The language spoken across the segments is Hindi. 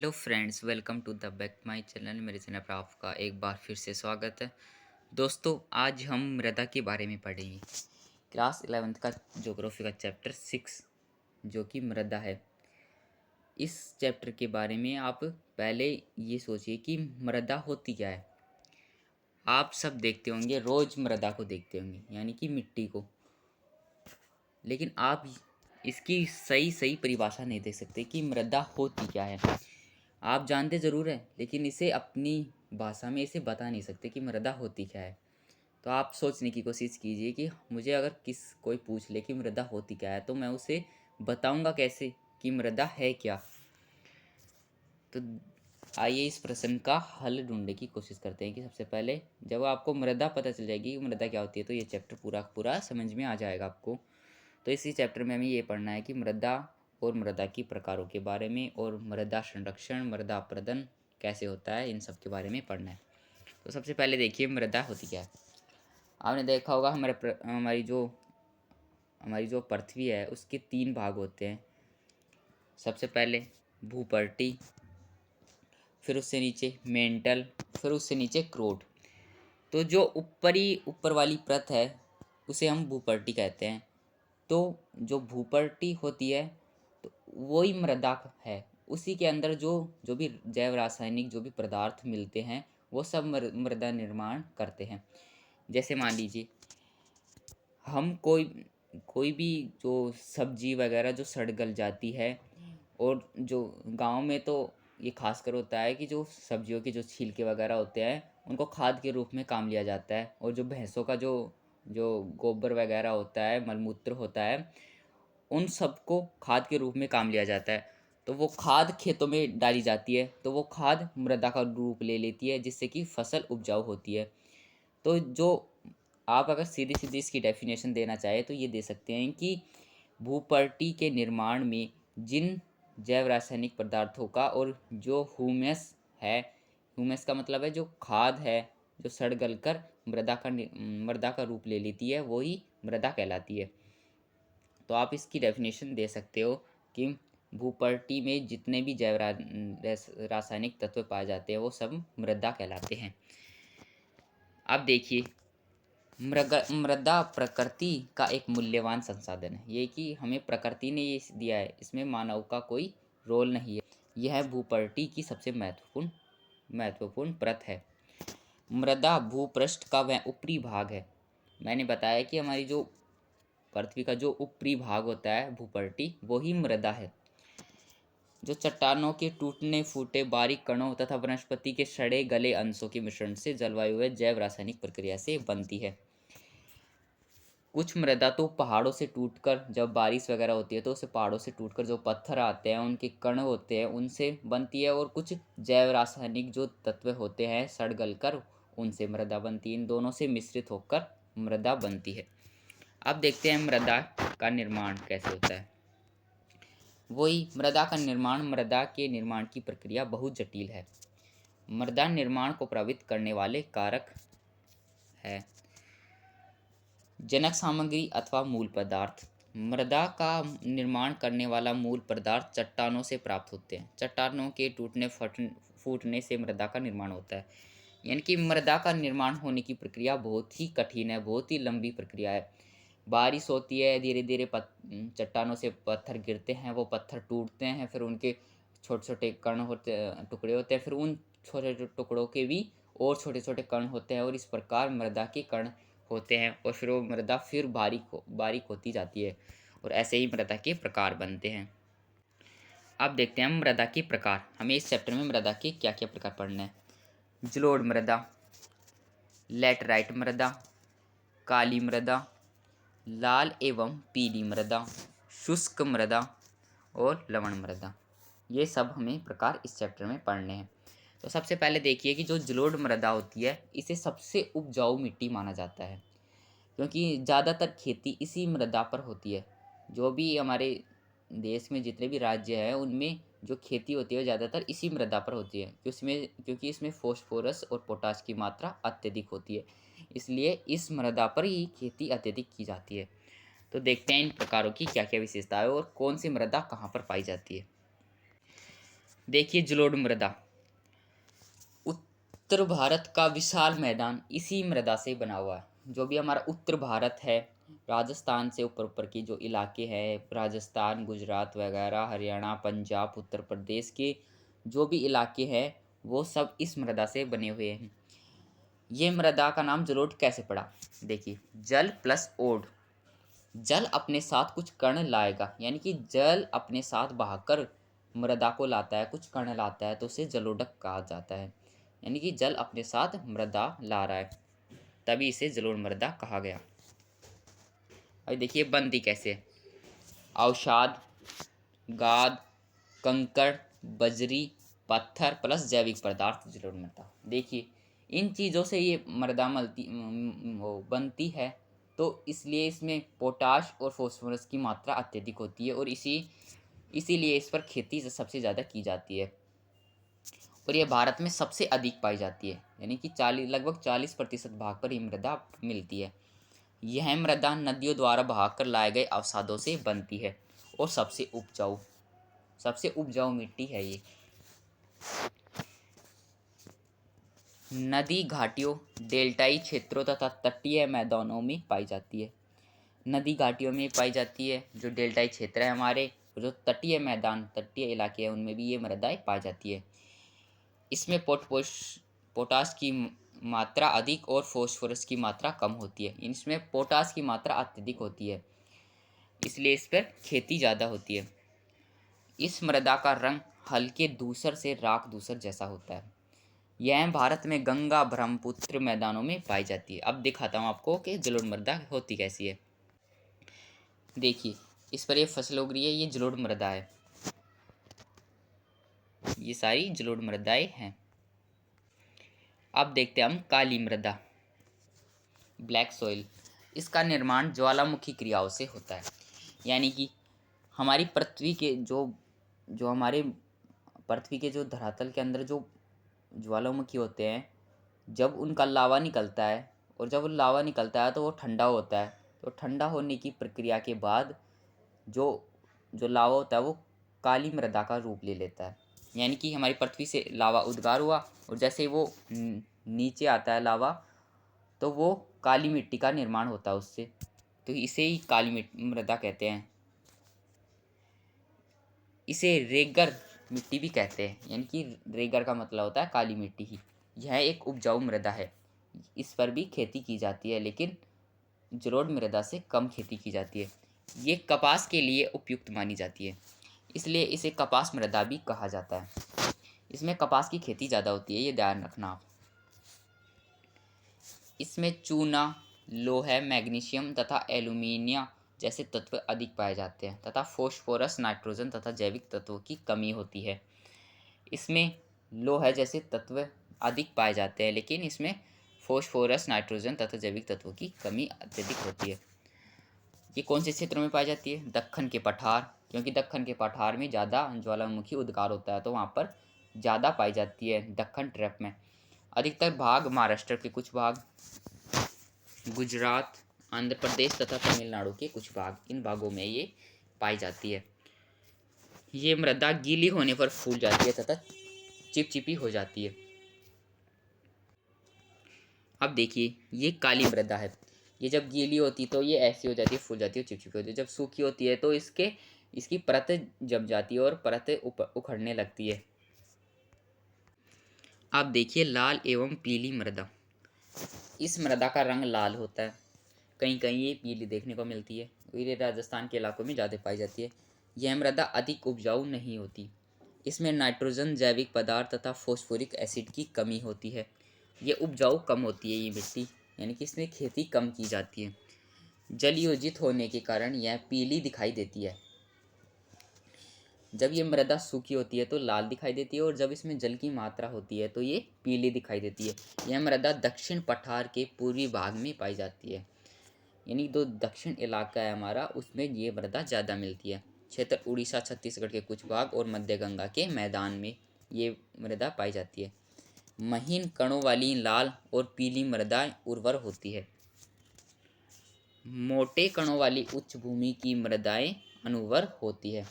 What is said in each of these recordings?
Hello friends, welcome to the back my channel. मेरे चैनल पर आपका एक बार फिर से स्वागत है। दोस्तों, आज हम मृदा के बारे में पढ़ेंगे। क्लास 11th का ज्योग्राफी का चैप्टर 6 जो कि मृदा है। इस चैप्टर के बारे में आप पहले ये सोचिए कि मृदा होती क्या है। आप सब देखते होंगे, रोज़ मृदा को देखते होंगे, यानी कि मिट्टी को। लेकिन आप इसकी सही सही परिभाषा नहीं दे सकते कि मृदा होती क्या है। आप जानते ज़रूर हैं, लेकिन इसे अपनी भाषा में इसे बता नहीं सकते कि मृदा होती क्या है। तो आप सोचने की कोशिश कीजिए कि मुझे अगर कोई पूछ ले कि मृदा होती क्या है, तो मैं उसे बताऊंगा कैसे कि मृदा है क्या। तो आइए इस प्रश्न का हल ढूंढने की कोशिश करते हैं कि सबसे पहले जब आपको मृदा पता चल जाएगी कि मृदा क्या होती है, तो ये चैप्टर पूरा पूरा समझ में आ जाएगा आपको। तो इसी चैप्टर में हमें ये पढ़ना है कि मृदा और मृदा की प्रकारों के बारे में, और मृदा संरक्षण, मृदा अपरदन कैसे होता है, इन सब के बारे में पढ़ना है। तो सबसे पहले देखिए मृदा होती क्या है। आपने देखा होगा हमारी जो पृथ्वी है उसके 3 भाग होते हैं। सबसे पहले भूपर्टी, फिर उससे नीचे मेंटल, फिर उससे नीचे क्रोड। तो जो ऊपर वाली परत है उसे हम भूपर्टी कहते हैं। तो जो भूपर्टी होती है, तो वही मृदा है। उसी के अंदर जो जो भी जैव रासायनिक जो भी पदार्थ मिलते हैं, वो सब मृदा निर्माण करते हैं। जैसे मान लीजिए हम कोई भी जो सब्जी वगैरह जो सड़ गल जाती है, और जो गांव में तो ये खासकर होता है कि जो सब्जियों के जो छिलके वगैरह होते हैं उनको खाद के रूप में काम लिया जाता है। और जो भैंसों का जो जो गोबर वगैरह होता है, मलमूत्र होता है, उन सबको खाद के रूप में काम लिया जाता है। तो वो खाद खेतों में डाली जाती है, तो वो खाद मृदा का रूप ले लेती है, जिससे कि फसल उपजाऊ होती है। तो जो आप अगर सीधी सीधी इसकी डेफिनेशन देना चाहे तो ये दे सकते हैं कि भूपर्टी के निर्माण में जिन जैव रासायनिक पदार्थों का और जो ह्यूमस है, ह्यूमस का मतलब है जो खाद है, जो सड़ गल कर मृदा का रूप ले लेती है, वही मृदा कहलाती है। तो आप इसकी डेफिनेशन दे सकते हो कि भूपर्टी में जितने भी रासायनिक तत्व पाए जाते हैं वो सब मृदा कहलाते हैं। अब देखिए, मृदा प्रकृति का एक मूल्यवान संसाधन है। ये कि हमें प्रकृति ने ये दिया है, इसमें मानव का कोई रोल नहीं है। यह भूपर्टी की सबसे महत्वपूर्ण परत है। मृदा भूपृष्ठ का वह ऊपरी भाग है। मैंने बताया कि हमारी जो पृथ्वी का जो ऊपरी भाग होता है भूपर्टी, वही मृदा है। जो चट्टानों के टूटने फूटे बारीक कणों तथा वनस्पति के सड़े गले अंशों के मिश्रण से जलवायु व जैव रासायनिक प्रक्रिया से बनती है। कुछ मृदा तो पहाड़ों से टूटकर, जब बारिश वगैरह होती है तो उसे पहाड़ों से टूटकर जो पत्थर आते हैं, उनके कण होते हैं, उनसे बनती है। और कुछ जैव रासायनिक जो तत्व होते हैं सड़ गल कर, उनसे मृदा बनती है। इन दोनों से मिश्रित होकर मृदा बनती है। अब देखते हैं मृदा का निर्माण कैसे होता है। वही मृदा का निर्माण, मृदा के निर्माण की प्रक्रिया बहुत जटिल है। मृदा निर्माण को प्रभावित करने वाले कारक है जनक सामग्री अथवा मूल पदार्थ। मृदा का निर्माण करने वाला मूल पदार्थ चट्टानों से प्राप्त होते हैं। चट्टानों के फूटने से मृदा का निर्माण होता है। यानी कि मृदा का निर्माण होने की प्रक्रिया बहुत ही कठिन है, बहुत ही लंबी प्रक्रिया है। बारिश होती है, धीरे धीरे चट्टानों से पत्थर गिरते हैं, वो पत्थर टूटते हैं, फिर उनके छोटे छोटे कण होते, टुकड़े होते हैं, फिर उन छोटे छोटे टुकड़ों के भी और छोटे छोटे कण होते हैं, और इस प्रकार मृदा के कण होते हैं। और फिर वो मृदा फिर बारीक होती जाती है, और ऐसे ही मृदा के प्रकार बनते हैं। अब देखते हैं मृदा के प्रकार। हमें इस चैप्टर में मृदा के क्या क्या प्रकार पढ़ने हैं। जलोढ़ मृदा, लैटराइट मृदा, काली मृदा, लाल एवं पीली मृदा, शुष्क मृदा और लवण मृदा। ये सब हमें प्रकार इस चैप्टर में पढ़ने हैं। तो सबसे पहले देखिए कि जो जलोढ़ मृदा होती है, इसे सबसे उपजाऊ मिट्टी माना जाता है, क्योंकि ज़्यादातर खेती इसी मृदा पर होती है। जो भी हमारे देश में जितने भी राज्य हैं, उनमें जो खेती होती है वो ज़्यादातर इसी मृदा पर होती है, क्योंकि इसमें फॉस्फोरस और पोटाश की मात्रा अत्यधिक होती है। इसलिए इस मृदा पर ही खेती अत्यधिक की जाती है। तो देखते हैं इन प्रकारों की क्या क्या विशेषता है और कौन सी मृदा कहाँ पर पाई जाती है। देखिए जलोढ़ मृदा, उत्तर भारत का विशाल मैदान इसी मृदा से बना हुआ है। जो भी हमारा उत्तर भारत है, राजस्थान से ऊपर ऊपर के जो इलाके हैं, राजस्थान, गुजरात वगैरह, हरियाणा, पंजाब, उत्तर प्रदेश के जो भी इलाके हैं, वो सब इस मृदा से बने हुए हैं। ये मृदा का नाम जलोढ़ कैसे पड़ा? देखिए, जल प्लस ओढ़, जल अपने साथ कुछ कण लाएगा, यानी कि जल अपने साथ बहाकर मृदा को लाता है, कुछ कण लाता है, तो उसे जलोढ़क कहा जाता है। यानी कि जल अपने साथ मृदा ला रहा है, तभी इसे जलोढ़ मृदा कहा गया। अब देखिए बनती कैसे है। अवसाद, गाद, कंकड़, बजरी, पत्थर प्लस जैविक पदार्थ जलोढ़ मृदा। देखिए इन चीज़ों से ये मृदा वो बनती है, तो इसलिए इसमें पोटाश और फॉस्फोरस की मात्रा अत्यधिक होती है, और इसीलिए इस पर खेती सबसे ज़्यादा की जाती है, और ये भारत में सबसे अधिक पाई जाती है। यानी कि लगभग 40% भाग पर ये मृदा मिलती है। यह मृदा नदियों द्वारा बहाकर लाए गए अवसादों से बनती है, और सबसे उपजाऊ मिट्टी है ये। नदी घाटियों, डेल्टाई क्षेत्रों तथा तटीय मैदानों में पाई जाती है। नदी घाटियों में पाई जाती है, जो डेल्टाई क्षेत्र है हमारे, जो तटीय मैदान, तटीय इलाके हैं, उनमें भी ये मृदाएं पाई जाती है। इसमें पोटाश की मात्रा अधिक और फॉस्फोरस की मात्रा कम होती है। इसमें पोटाश की मात्रा अत्यधिक होती है, इसलिए इस पर खेती ज़्यादा होती है। इस मृदा का रंग हल्के धूसर से राख धूसर जैसा होता है। यह भारत में गंगा ब्रह्मपुत्र मैदानों में पाई जाती है। अब दिखाता हूँ आपको कि जलोढ़ मृदा होती कैसी है। देखिए इस पर ये फसल उग रही है, ये जलोढ़ मृदा है, ये सारी जलोढ़ मृदाएं हैं। अब देखते हैं हम काली मृदा, ब्लैक सॉइल। इसका निर्माण ज्वालामुखी क्रियाओं से होता है। यानी कि हमारी पृथ्वी के जो हमारे पृथ्वी के जो धरातल के अंदर जो ज्वालामुखी होते हैं, जब उनका लावा निकलता है, और जब वो लावा निकलता है तो वो ठंडा होता है, तो ठंडा होने की प्रक्रिया के बाद जो जो लावा होता है वो काली मृदा का रूप ले लेता है। यानी कि हमारी पृथ्वी से लावा उद्गार हुआ, और जैसे ही वो नीचे आता है लावा, तो वो काली मिट्टी का निर्माण होता है उससे, तो इसे ही काली मृदा कहते हैं। इसे रेगर मिट्टी भी कहते हैं, यानी कि रेगर का मतलब होता है काली मिट्टी ही। यह एक उपजाऊ मृदा है, इस पर भी खेती की जाती है, लेकिन जलोढ़ मृदा से कम खेती की जाती है। ये कपास के लिए उपयुक्त मानी जाती है, इसलिए इसे कपास मृदा भी कहा जाता है। इसमें कपास की खेती ज़्यादा होती है, ये ध्यान रखना आप। इसमें चूना, लोहा, मैग्नीशियम तथा एल्यूमिनियम जैसे तत्व अधिक पाए जाते हैं, तथा फॉस्फोरस, नाइट्रोजन तथा जैविक तत्वों की कमी होती है। इसमें लोहा जैसे तत्व अधिक पाए जाते हैं, लेकिन इसमें फॉस्फोरस, नाइट्रोजन तथा जैविक तत्वों की कमी अत्यधिक होती है। ये कौन से क्षेत्रों में पाई जाती है? दक्कन के पठार, क्योंकि दक्कन के पठार में ज़्यादा ज्वालामुखी उद्गार होता है, तो वहाँ पर ज़्यादा पाई जाती है, दक्कन ट्रैप में। अधिकतर भाग महाराष्ट्र के कुछ भाग, गुजरात, आंध्र प्रदेश तथा तमिलनाडु के कुछ भाग, इन भागों में ये पाई जाती है। ये मृदा गीली होने पर फूल जाती है तथा चिपचिपी हो जाती है। अब देखिए ये काली मृदा है, ये जब गीली होती तो ये ऐसी हो जाती है, फूल जाती है, चिपचिपी होती है। जब सूखी होती है तो इसकी परत जम जाती है और परत उखड़ने लगती है। अब देखिए लाल एवं पीली मृदा। इस मृदा का रंग लाल होता है, कहीं कहीं ये पीली देखने को मिलती है, ये राजस्थान के इलाकों में ज़्यादा पाई जाती है। यह मृदा अधिक उपजाऊ नहीं होती, इसमें नाइट्रोजन, जैविक पदार्थ तथा फॉस्फोरिक एसिड की कमी होती है। ये उपजाऊ कम होती है ये मिट्टी, यानी कि इसमें खेती कम की जाती है। जलयोजित होने के कारण यह पीली दिखाई देती है। जब ये मृदा सूखी होती है तो लाल दिखाई देती है, और जब इसमें जल की मात्रा होती है तो ये पीली दिखाई देती है। यह मृदा दक्षिण पठार के पूर्वी भाग में पाई जाती है, यानी जो दक्षिण इलाका है हमारा, उसमें ये मृदा ज़्यादा मिलती है। क्षेत्र उड़ीसा, छत्तीसगढ़ के कुछ भाग और मध्य गंगा के मैदान में ये मृदा पाई जाती है। महीन कणों वाली लाल और पीली मृदाएं उर्वर होती है। मोटे कणों वाली उच्च भूमि की मृदाएं अनुर्वर होती है।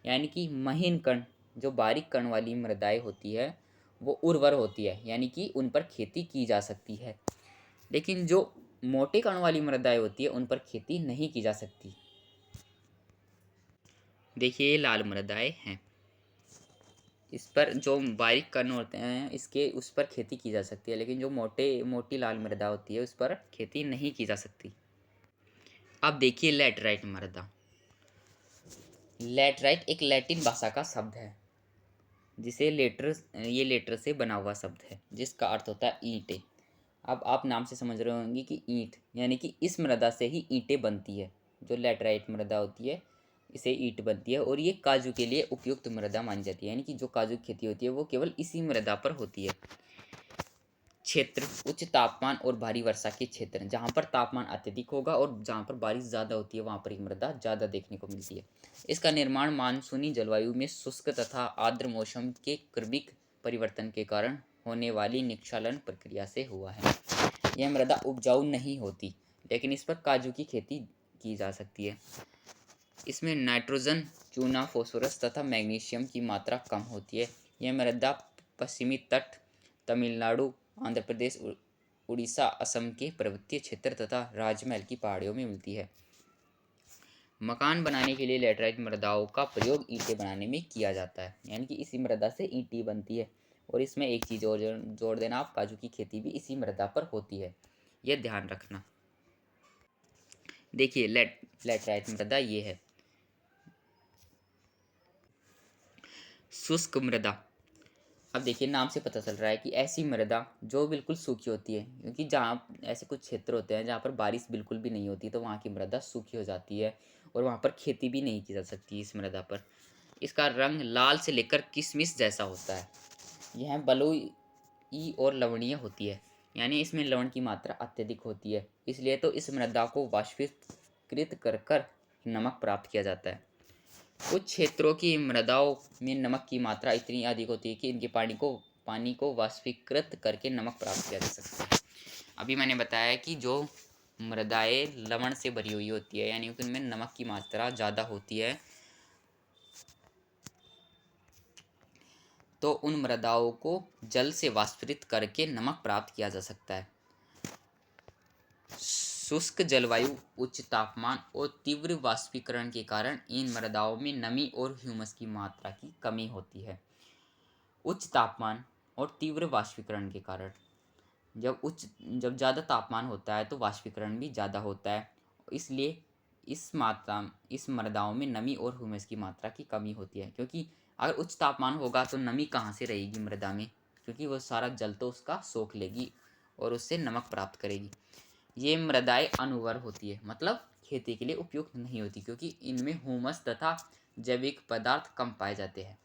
यानी कि महीन कण जो बारीक कण वाली मृदाएं होती है वो उर्वर होती है, यानी कि उन पर खेती की जा सकती है। लेकिन जो मोटे कण वाली मृदाएं होती है उन पर खेती नहीं की जा सकती। देखिए ये लाल मृदाएं हैं, इस पर जो बारीक कण होते हैं इसके उस पर खेती की जा सकती है, लेकिन जो मोटी लाल मृदा होती है उस पर खेती नहीं की जा सकती। अब देखिए लैटराइट मृदा। लैटराइट एक लैटिन भाषा का शब्द है, जिसे लेटर से बना हुआ शब्द है, जिसका अर्थ होता है ईंटें। अब आप नाम से समझ रहे होंगे कि ईंट, यानी कि इस मृदा से ही ईंटें बनती है। जो लैटराइट मृदा होती है इसे ईंट बनती है, और ये काजू के लिए उपयुक्त मृदा मानी जाती है, यानी कि जो काजू की खेती होती है वो केवल इसी मृदा पर होती है। क्षेत्र उच्च तापमान और भारी वर्षा के क्षेत्र, जहाँ पर तापमान अत्यधिक होगा और जहाँ पर बारिश ज़्यादा होती है वहाँ पर एक मृदा ज़्यादा देखने को मिलती है। इसका निर्माण मानसूनी जलवायु में शुष्क तथा आर्द्र मौसम के क्रमिक परिवर्तन के कारण होने वाली निक्षालन प्रक्रिया से हुआ है। यह मृदा उपजाऊ नहीं होती, लेकिन इस पर काजू की खेती की जा सकती है। इसमें नाइट्रोजन, चूना, फास्फोरस तथा मैग्नीशियम की मात्रा कम होती है। यह मृदा पश्चिमी तट, तमिलनाडु, आंध्र प्रदेश, उड़ीसा, असम के पर्वतीय क्षेत्र तथा राजमहल की पहाड़ियों में मिलती है। मकान बनाने के लिए लैटराइट मृदाओं का प्रयोग ईंटें बनाने में किया जाता है, यानी कि इसी मृदा से ईंटें बनती है। और इसमें एक चीज़ और जोड़ देना आप, काजू की खेती भी इसी मृदा पर होती है, यह ध्यान रखना। देखिए लैटराइट मृदा ये है। शुष्क मृदा। अब देखिए नाम से पता चल रहा है कि ऐसी मृदा जो बिल्कुल सूखी होती है, क्योंकि जहाँ ऐसे कुछ क्षेत्र होते हैं जहाँ पर बारिश बिल्कुल भी नहीं होती तो वहाँ की मृदा सूखी हो जाती है और वहाँ पर खेती भी नहीं की जा सकती इस मृदा पर। इसका रंग लाल से लेकर किशमिश जैसा होता है। यह बलुई और लवणीय होती है, यानी इसमें लवण की मात्रा अत्यधिक होती है, इसलिए तो इस मृदा को वाष्पीकृत कर कर नमक प्राप्त किया जाता है। कुछ क्षेत्रों की मृदाओं में नमक की मात्रा इतनी अधिक होती है कि इनके पानी को वाष्पीकृत करके नमक प्राप्त किया जा सकता है। अभी मैंने बताया कि जो मृदाएं लवण से भरी हुई होती है, यानी उनमें नमक की मात्रा ज़्यादा होती है, तो उन मृदाओं को जल से वाष्पित करके नमक प्राप्त किया जा सकता है। शुष्क जलवायु, उच्च तापमान और तीव्र वाष्पीकरण के कारण इन मृदाओं में नमी और ह्यूमस की मात्रा की कमी होती है। उच्च तापमान और तीव्र वाष्पीकरण के कारण, जब ज़्यादा तापमान होता है तो वाष्पीकरण भी ज़्यादा होता है, इसलिए इस मृदाओं में नमी और ह्यूमस की मात्रा की कमी होती है। क्योंकि अगर उच्च तापमान होगा तो नमी कहाँ से रहेगी मृदा में, क्योंकि वो सारा जल तो उसका सोख लेगी और उससे नमक प्राप्त करेगी। ये मृदाएं अनुर्वर होती है, मतलब खेती के लिए उपयुक्त नहीं होती, क्योंकि इनमें ह्यूमस तथा जैविक पदार्थ कम पाए जाते हैं।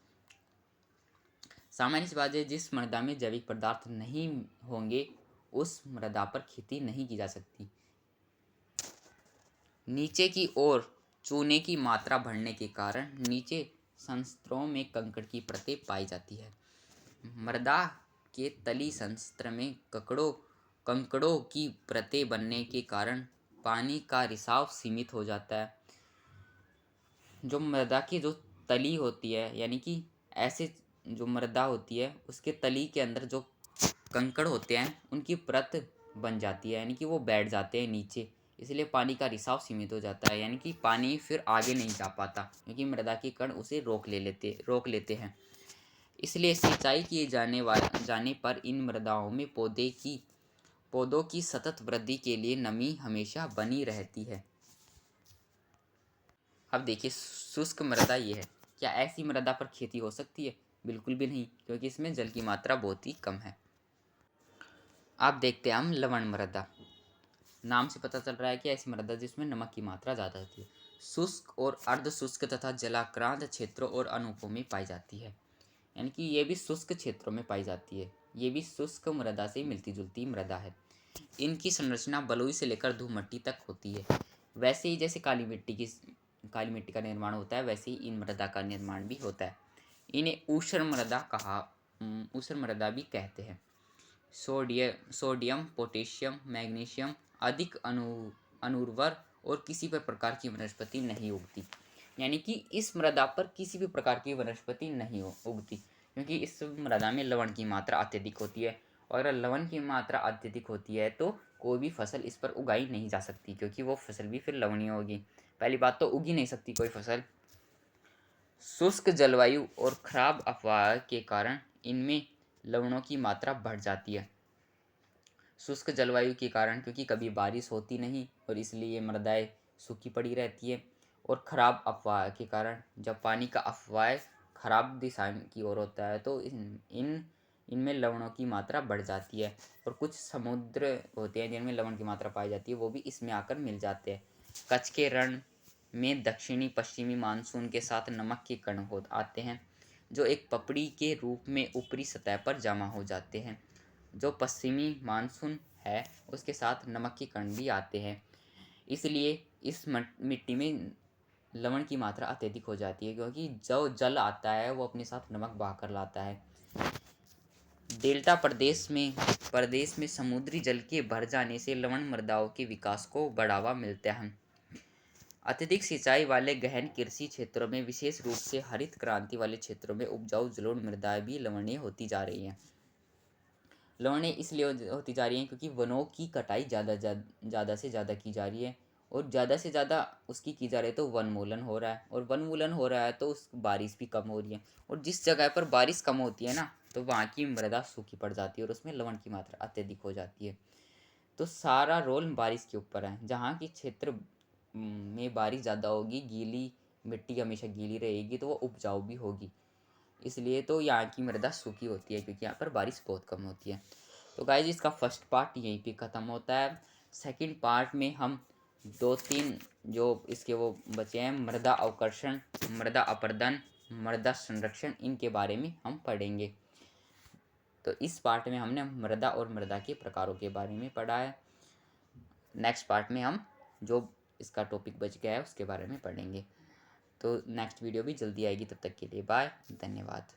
सामान्य सी बात है, जिस मृदा में जैविक पदार्थ नहीं होंगे उस मृदा पर खेती नहीं की जा सकती। नीचे की ओर चूने की मात्रा बढ़ने के कारण नीचे संस्तरों में कंकड़ की परतें पाई जाती है। मृदा के तली संस्त्र में कंकड़ों की परतें बनने के कारण पानी का रिसाव सीमित हो जाता है। जो मृदा की जो तली होती है, यानी कि ऐसे जो मृदा होती है उसके तली के अंदर जो कंकड़ होते हैं उनकी परत बन जाती है, यानी कि वो बैठ जाते हैं नीचे, इसलिए पानी का रिसाव सीमित हो जाता है, यानी कि पानी फिर आगे नहीं जा पाता, क्योंकि मृदा के कण उसे रोक लेते हैं। इसलिए सिंचाई किए जाने पर इन मृदाओं में पौधों की सतत वृद्धि के लिए नमी हमेशा बनी रहती है। अब देखिए शुष्क मृदा ये है। क्या ऐसी मृदा पर खेती हो सकती है? बिल्कुल भी नहीं, क्योंकि इसमें जल की मात्रा बहुत ही कम है। अब देखते हैं हम लवण मृदा। नाम से पता चल रहा है कि ऐसी मृदा जिसमें नमक की मात्रा ज़्यादा होती है, शुष्क और अर्ध शुष्क तथा जलाक्रांत क्षेत्रों और अनूपों में पाई जाती है, यानी कि ये भी शुष्क क्षेत्रों में पाई जाती है। ये भी शुष्क मृदा से मिलती जुलती मृदा है। इनकी संरचना बलुई से लेकर धूमट्टी तक होती है। वैसे ही जैसे काली मिट्टी का निर्माण होता है, वैसे ही इन मृदा का निर्माण भी होता है। इन्हें ऊषर मृदा भी कहते हैं। सोडियम, पोटेशियम, मैग्नीशियम अधिक अनुर्वर और किसी भी प्रकार की वनस्पति नहीं उगती। यानी कि इस मृदा पर किसी भी प्रकार की वनस्पति नहीं उगती, क्योंकि इस मृदा में लवण की मात्रा अत्यधिक होती है। और अगर लवण की मात्रा अत्यधिक होती है तो कोई भी फसल इस पर उगाई नहीं जा सकती, क्योंकि वो फसल भी फिर लवणीय होगी। पहली बात तो उगी नहीं सकती कोई फसल। शुष्क जलवायु और खराब अफवाह के कारण इनमें लवणों की मात्रा बढ़ जाती है। शुष्क जलवायु के कारण, क्योंकि कभी बारिश होती नहीं और इसलिए मृदाएं सूखी पड़ी रहती है। और ख़राब अफवाह के कारण, जब पानी का अफवाह खराब दिशा की ओर होता है तो इनमें लवणों की मात्रा बढ़ जाती है। और कुछ समुद्र होते हैं जिनमें लवण की मात्रा पाई जाती है, वो भी इसमें आकर मिल जाते हैं। कच्छ के रण में दक्षिणी पश्चिमी मानसून के साथ नमक के कण हो आते हैं, जो एक पपड़ी के रूप में ऊपरी सतह पर जमा हो जाते हैं। जो पश्चिमी मानसून है उसके साथ नमक के कण भी आते हैं, इसलिए इस मिट्टी में लवण की मात्रा अत्यधिक हो जाती है, क्योंकि जो जल आता है वो अपने साथ नमक बहा कर लाता है। डेल्टा प्रदेश में समुद्री जल के भर जाने से लवण मृदाओं के विकास को बढ़ावा मिलता है। अत्यधिक सिंचाई वाले गहन कृषि क्षेत्रों में, विशेष रूप से हरित क्रांति वाले क्षेत्रों में, उपजाऊ जलोढ़ मृदाएं भी लवणीय होती जा रही हैं। लवणीय इसलिए होती जा रही हैं क्योंकि वनों की कटाई ज़्यादा से ज़्यादा की जा रही है, और ज़्यादा से ज़्यादा उसकी की जा रही है तो वनमूलन हो रहा है, और वनमूलन हो रहा है तो उस बारिश भी कम हो रही है। और जिस जगह पर बारिश कम होती है ना, तो वहाँ की मृदा सूखी पड़ जाती है और उसमें लवण की मात्रा अत्यधिक हो जाती है। तो सारा रोल बारिश के ऊपर है। जहाँ की क्षेत्र में बारिश ज़्यादा होगी, गीली मिट्टी हमेशा गीली रहेगी, तो वो उपजाऊ भी होगी। इसलिए तो यहाँ की मृदा सूखी होती है, क्योंकि यहाँ पर बारिश बहुत कम होती है। तो गाइज इसका फर्स्ट पार्ट यहीं पे ख़त्म होता है। सेकंड पार्ट में हम 2-3 जो इसके वो बचे हैं, मृदा अवकर्षण, मृदा अपरदन, मृदा संरक्षण, इनके बारे में हम पढ़ेंगे। तो इस पार्ट में हमने मृदा और मृदा के प्रकारों के बारे में पढ़ा है। नेक्स्ट पार्ट में हम जो इसका टॉपिक बच गया है उसके बारे में पढ़ेंगे। तो नेक्स्ट वीडियो भी जल्दी आएगी, तब तक के लिए बाय, धन्यवाद।